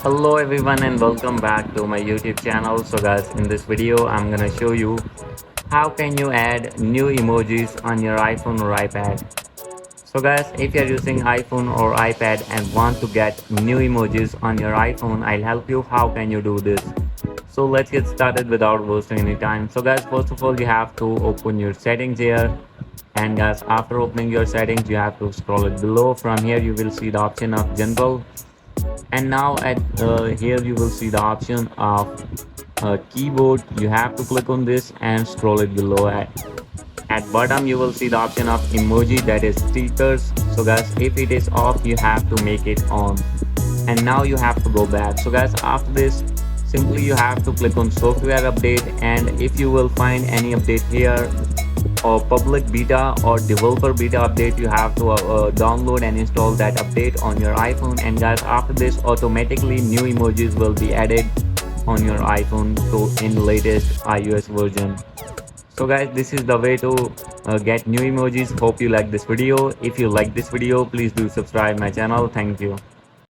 Hello everyone and welcome back to my YouTube channel. So guys, in this video I'm gonna show you how can you add new emojis on your iPhone or iPad. So guys, if you're using iPhone or iPad and want to get new emojis on your iPhone, I'll help you how can you do this. So let's get started without wasting any time. So guys, first of all you have to open your settings here, and guys, after opening your settings you have to scroll it below. From here you will see the option of general, and now at here you will see the option of keyboard. You have to click on this and scroll it below. At bottom you will see the option of emoji, that is stickers. So guys, if it is off you have to make it on, and now you have to go back. So guys, after this simply you have to click on software update, and if you will find any update here or public beta or developer beta update, you have to download and install that update on your iPhone. And guys, after this automatically new emojis will be added on your iPhone to in latest iOS version. So guys, this is the way to get new emojis. Hope you like this video. If you like this video, please do subscribe my channel. Thank you.